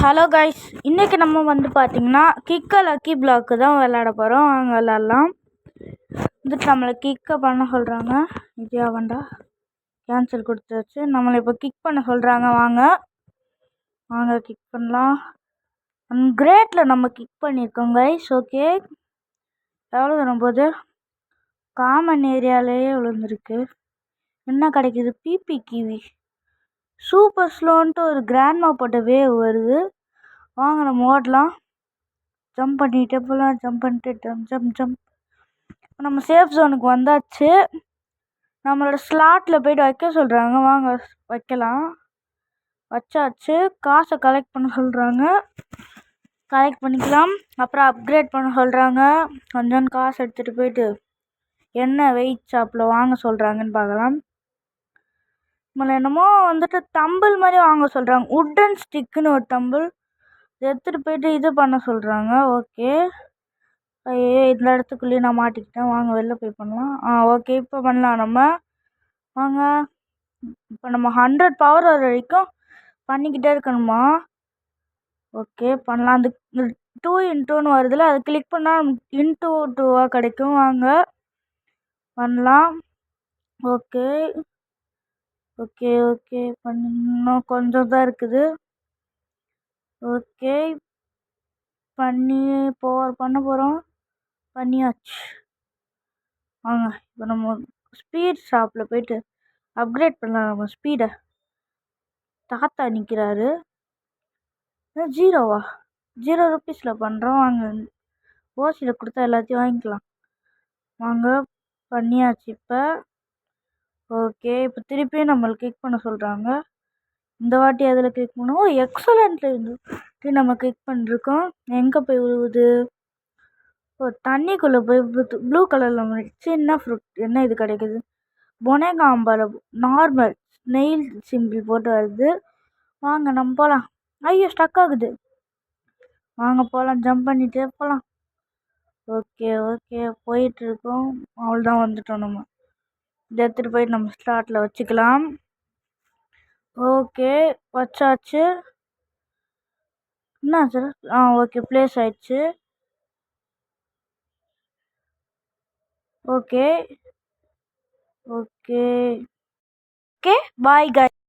Hello guys, இன்றைக்கி நம்ம வந்து பார்த்திங்கன்னா கிக்க லக்கி பிளாக்கு தான் விளையாட போகிறோம். வாங்க விளாட்லாம். வந்துட்டு நம்மளை கிக்கை பண்ண சொல்கிறாங்க. இந்தியா வேண்டா கேன்சல் கொடுத்தாச்சு. நம்மளை இப்போ கிக் பண்ண சொல்கிறாங்க. வாங்க வாங்க கிக் பண்ணலாம். கிரேட்டில் நம்ம கிக் பண்ணியிருக்கோம் கைஸ். ஓகே, எவ்வளோ வரும் போது காமன் ஏரியாலேயே விழுந்துருக்கு. என்ன கிடைக்கிது? பிபி கிவி சூப்பர் ஸ்லோன்ட்டு ஒரு கிராண்ட்மா போட்ட வேவ் வருது. வாங்க நம்ம ஓடலாம். ஜம்ப் பண்ணிகிட்டே போகலாம். ஜம்ப் பண்ணிட்டு ஜம்ப். நம்ம சேஃப் ஜோனுக்கு வந்தாச்சு. நம்மளோட ஸ்லாட்டில் போய்ட்டு வைக்க சொல்கிறாங்க. வாங்க வைக்கலாம். வச்சாச்சு. காசை கலெக்ட் பண்ண சொல்கிறாங்க. கலெக்ட் பண்ணிக்கலாம். அப்புறம் அப்கிரேட் பண்ண சொல்கிறாங்க. கொஞ்சம் காசு எடுத்துகிட்டு போயிட்டு என்ன வெயிட் ஷாப்பில் வாங்க சொல்கிறாங்கன்னு பார்க்கலாம். நம்மளை என்னமோ வந்துட்டு தம்பிள் மாதிரி வாங்க சொல்கிறாங்க. உட்டன் ஸ்டிக்குன்னு ஒரு தம்பிள் எடுத்துகிட்டு போயிட்டு இது பண்ண சொல்கிறாங்க. ஓகே, ஐயோ இந்த இடத்துக்குள்ளேயே நான் மாட்டிக்கிட்டேன். வாங்க வெளில போய் பண்ணலாம். ஓகே, இப்போ பண்ணலாம் நம்ம. வாங்க இப்போ நம்ம 100 பவர் வர வரைக்கும் பண்ணிக்கிட்டே இருக்கணுமா? ஓகே பண்ணலாம். அந்த 2x2 வருதுல்ல, அதை கிளிக் பண்ணால் இன்ட்டு 2 கிடைக்கும். வாங்க பண்ணலாம். ஓகே ஓகே ஓகே இன்னும் கொஞ்சம் தான் இருக்குது. ஓகே பண்ண போகிறோம். பண்ணியாச்சு. வாங்க இப்போ நம்ம ஸ்பீட் ஷாப்பில் போயிட்டு அப்கிரேட் பண்ணலாம் நம்ம ஸ்பீடை. தாத்தா நிற்கிறாரு. 0 ரூபீஸில் பண்ணுறோம். வாங்க ஓசியில் கொடுத்தா எல்லாத்தையும் வாங்கிக்கலாம். வாங்க பண்ணியாச்சு. இப்போ ஓகே, இப்போ திருப்பியும் நம்மளுக்கு கிளிக் பண்ண சொல்கிறாங்க. இந்த வாட்டி அதில் கிளிக் பண்ணுவோம். எக்ஸலண்ட்டில் இருந்து நம்ம கிளிக் பண்ணிருக்கோம். எங்கே போய் விழுவுது? தண்ணிக்குள்ளே போய் ப்ளூ கலரில் சின்ன ஃப்ரூட். என்ன இது கிடைக்குது? பொனேகாம்பால் நார்மல் நெயில் சிம்பிள் போட்டு வருது. வாங்க நம்ம போகலாம். ஐயோ ஸ்டக் ஆகுது. வாங்க போகலாம். ஜம்ப் பண்ணிகிட்டே போகலாம். ஓகே போயிட்டுருக்கோம். அவ்வளோதான், வந்துட்டோம். நம்ம இதை எடுத்துகிட்டு போய் நம்ம ஸ்லாட்டில் வச்சுக்கலாம். ஓகே வச்சாச்சு. என்ன சார்? ஓகே ப்ளேஸ் ஆயிடுச்சு. Okay bye guys.